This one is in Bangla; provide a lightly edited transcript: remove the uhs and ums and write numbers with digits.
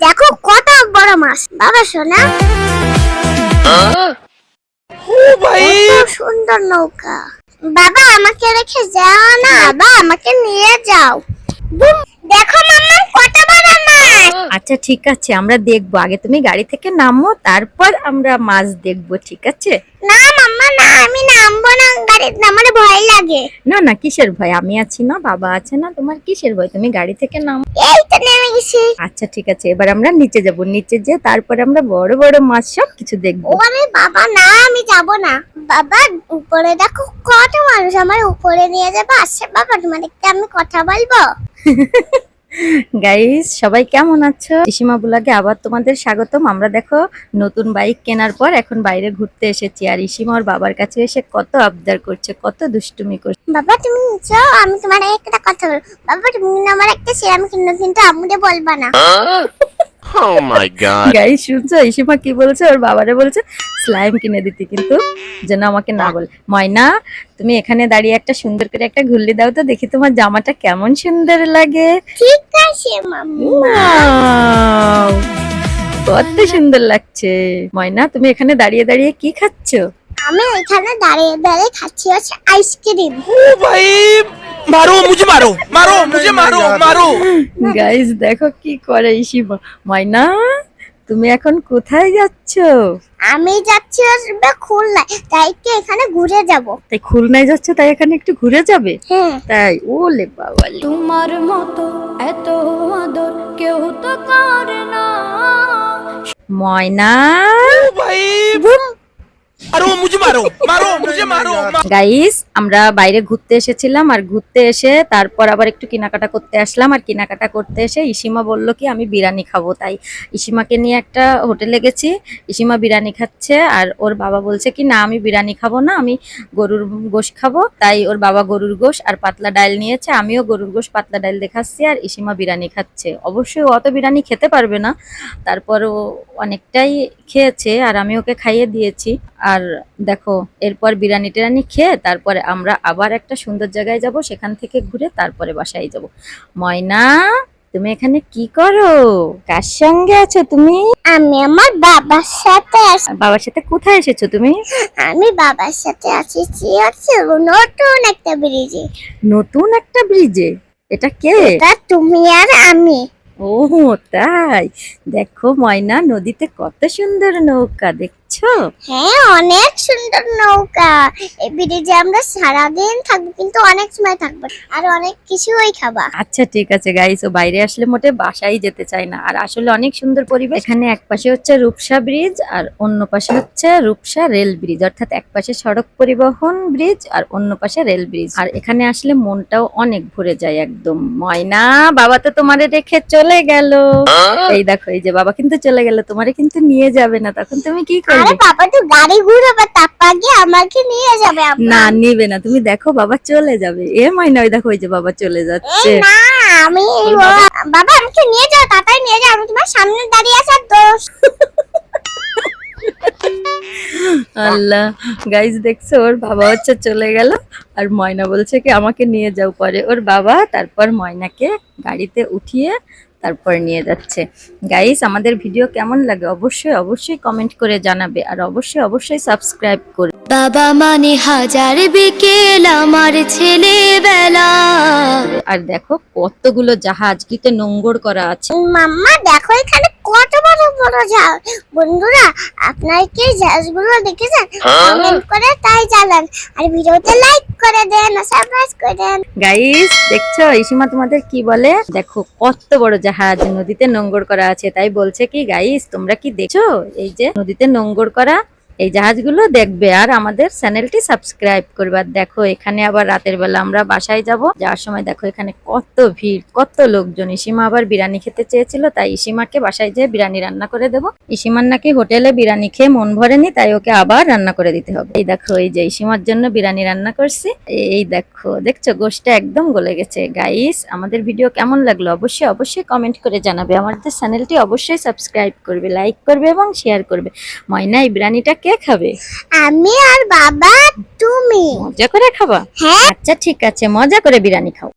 দেখো কত বড় মাছ। বাবা শোনা, ও ভাই কত সুন্দর নৌকা। বাবা আমাকে রেখে যাও না, বাবা আমাকে নিয়ে যাও। বুম, দেখো মাম্মা কত বড় মাছ। আচ্ছা ঠিক আছে, আমরা দেখবো। আগে তুমি গাড়ি থেকে নামো, তারপর আমরা মাছ দেখবো, ঠিক আছে? না মাম্মা না, আমি নামবো না গাড়িতে, আমার ভয় লাগে। না না, কিসের ভয়? আমি আছি না, বাবা আছে না, তোমার কিসের ভয়? তুমি গাড়ি থেকে নামো। এই তো নেমে গেছি। আচ্ছা ঠিক আছে, এবার আমরা নিচে যাব। নিচে যেয়ে তারপর আমরা বড় বড় মাছ সব কিছু দেখবো। ওরে বাবা না, আমি যাব না। বাবা উপরে দেখো কত মানুষ, আমার উপরে নিয়ে যাবে। আসছে বাবা, তোমাদেরকে আমি কথা বলবো। গাইস, সবাই কেমন আছো? ইসিমা ব্লগে আবার তোমাদের স্বাগতম। আমরা দেখো নতুন বাইক কেনার পর এখন বাইরে ঘুরতে এসেছি, আর ইসিমা ওর বাবার কাছে এসে কত আবদার করছে, কত দুষ্টুমি করছে। বাবা তুমি নিচে, আমি তোমার একটা কথা বলবো। বাবা তুমি আমার একটা সিরাম কিনো, কিন্তু আম্মুকে বলবা না। ও মাই গড গাইস শুনছো, ইসিমা কি বলছে? ওর বাবারে বলছে স্লাইম কিনে দিতে, কিন্তু যেন আমাকে না বলে। ময়না, তুমি এখানে দাঁড়িয়ে একটা সুন্দর করে একটা ঘুরলি দাও তো, দেখি তোমার জামাটা কেমন সুন্দর লাগে। ঠিক আছে মাম্মু। Wow! কত সুন্দর লাগছে। ময়না, তুমি এখানে দাঁড়িয়ে দাঁড়িয়ে কি খাচ্ছো? আমি এখানে দাঁড়িয়ে দাঁড়িয়ে খাচ্ছি হচ্ছে আইসক্রিম। ও ভাই মারো মুঝে মারো মারো মুঝে মারো মারো গাইস দেখো কি করে ইসিমা। ময়না, তুমি এখন কোথায় যাচ্ছো? আমি যাচ্ছি হচ্ছে খুলনায়, তাই কি এখানে ঘুরে যাব। তাই খুলনায় যাচ্ছ, তাই এখানে একটু ঘুরে যাবে? হ্যাঁ। তাই? ওলে বাবা, তোমার মতো এত আদর কেউ তো করে না। ময়না। ও ভাই মারো মুঝে মারো মারো মুঝে মারো গাইস, আমরা বাইরে ঘুরতে এসেছিলাম, আর ঘুরতে এসে তারপর আবার একটু কেনাকাটা করতে আসলাম। আর কেনাকাটা করতে এসে ইসিমা বলল কি আমি বিরিয়ানি খাবো, তাই ইসিমাকে নিয়ে একটা হোটেলে গেছি। ইসিমা বিরিয়ানি খাচ্ছে, আর ওর বাবা বলছে কি না আমি বিরিয়ানি খাবো না, আমি গরুর গোশ খাবো। তাই ওর বাবা গরুর গোশ আর পাতলা ডাল নিয়েছে, আমিও গরুর গোশ পাতলা ডাল দেখাচ্ছি, আর ইসিমা বিরিয়ানি খাচ্ছে। অবশ্যই ও অত বিরিয়ানি খেতে পারবে না, তারপর ও অনেকটাই খেয়েছে, আর আমি ওকে খাইয়ে দিয়েছি। আর দেখো এরপর বিরিয়ানি টিরানি খেয়ে তারপরে আমরা আবার একটা সুন্দর জায়গায় যাব, সেখান থেকে ঘুরে তারপরে বাসায় যাব। ময়না, তুমি এখানে কি করো? কার সঙ্গে আছো তুমি? আমি আমার বাবার সাথে আছি। বাবার সাথে কোথায় এসেছো তুমি? আমি বাবার সাথে আছি হচ্ছে নতুন একটা ব্রিজে। নতুন একটা ব্রিজে? এটা কে? তা তুমি আর আমি। ও তাই? দেখো ময়না, নদীতে কত সুন্দর নৌকা, দেখছো? হ্যাঁ অনেক সুন্দর নৌকা। এই ব্রিজে আমরা সারাদিন থাকবো, কিন্তু অনেক সময় থাকবো আর অনেক কিছুই খাবা। আচ্ছা ঠিক আছে গাইস, ও বাইরে আসলে মোটে বাসায় যেতে চায় না। আর আসলে অনেক সুন্দর পরিবেশ। এখানে এক পাশে হচ্ছে রূপসা ব্রিজ, আর অন্য পাশে হচ্ছে রূপসা রেল ব্রিজ, অর্থাৎ এক পাশে সড়ক পরিবহন ব্রিজ আর অন্য পাশে রেল ব্রিজ। আর এখানে আসলে মনটাও অনেক ভরে যায় একদম। ময়না, বাবা তো তোমারে রেখে চলে গেল। এই দেখো, এই যে বাবা কিন্তু চলে গেল, তোমারে কিন্তু নিয়ে যাবে না, তখন তুমি কি আরে করবে? বাবা তো গাড়ি ঘুরাবে, তারপর গিয়ে আমাকে নিয়ে যাবে। না, নিবে না। তুমি দেখো বাবা চলে যাবে। এ ময়না, ওই দেখো ওই যে বাবা চলে যাচ্ছে। না আমি বাবা আমাকে নিয়ে যাও, তাড়াতাড়ি নিয়ে যাও, আমি তোমার সামনে দাঁড়িয়ে আছি। দোষ আল্লাহ, গাইস দেখছো ওর বাবা হচ্ছে চলে গেল, আর ময়না বলছে কি আমাকে নিয়ে যাও। পরে ওর বাবা তারপর ময়নাকে গাড়িতে উঠিয়ে তারপর নিয়ে যাচ্ছে। গাইস, আমাদের ভিডিও কেমন লাগে অবশ্যই অবশ্যই কমেন্ট করে জানাবে, আর অবশ্যই অবশ্যই সাবস্ক্রাইব করে। বাবা মানে হাজার বিকেল আমার ছেলেবেলা। আর দেখো কতগুলো জাহাজ গিতে নোঙ্গর করা আছে। মাম্মা দেখো এখানে কত বড় বড় জাহাজ। বন্ধুরা আপনারা কি জাহাজগুলো দেখেছেন? কমেন্ট করে তাই জানান, আর ভিডিওতে লাইক করে দেন, সাবস্ক্রাইব করে দেন। গাইস দেখছো ইসিমা তোমাদের কি বলে? দেখো কত বড় জাহাজ নদীতে নোঙ্গর করা আছে, তাই বলছে কি গাইস তোমরা কি দেখছো এই যে নদীতে নোঙ্গর করা এই জাহাজগুলো দেখবে, আর আমাদের চ্যানেলটি সাবস্ক্রাইব করবে। আর দেখো এখানে আবার রাতের বেলা আমরা বাসায় যাব, যাওয়ার সময় দেখো এখানে কত ভিড়, কত লোকজন। ইসিমা আবার বিরিয়ানি খেতে চেয়েছিল, তাই ইসিমাকে বাসায় যেয়ে বিরিয়ানি রান্না করে দেবো। ইসিমার নাকি হোটেলে বিরিয়ানি খেয়ে মন ভরেনি, তাই ওকে আবার রান্না করে দিতে হবে। এই দেখো এই যে ইসিমার জন্য বিরিয়ানি রান্না করছি। এই দেখো, দেখছো গোশটা একদম গলে গেছে। গাইস, আমাদের ভিডিও কেমন লাগলো অবশ্যই অবশ্যই কমেন্ট করে জানাবে। আমাদের চ্যানেলটি অবশ্যই সাবস্ক্রাইব করবে, লাইক করবে এবং শেয়ার করবে। ময়না, এই বিরিয়ানিটা কে খাবে? আমি আর বাবা। তুমি মজা করে খাবা? হ্যাঁ। আচ্ছা ঠিক আছে, মজা করে বিরিয়ানি খাও।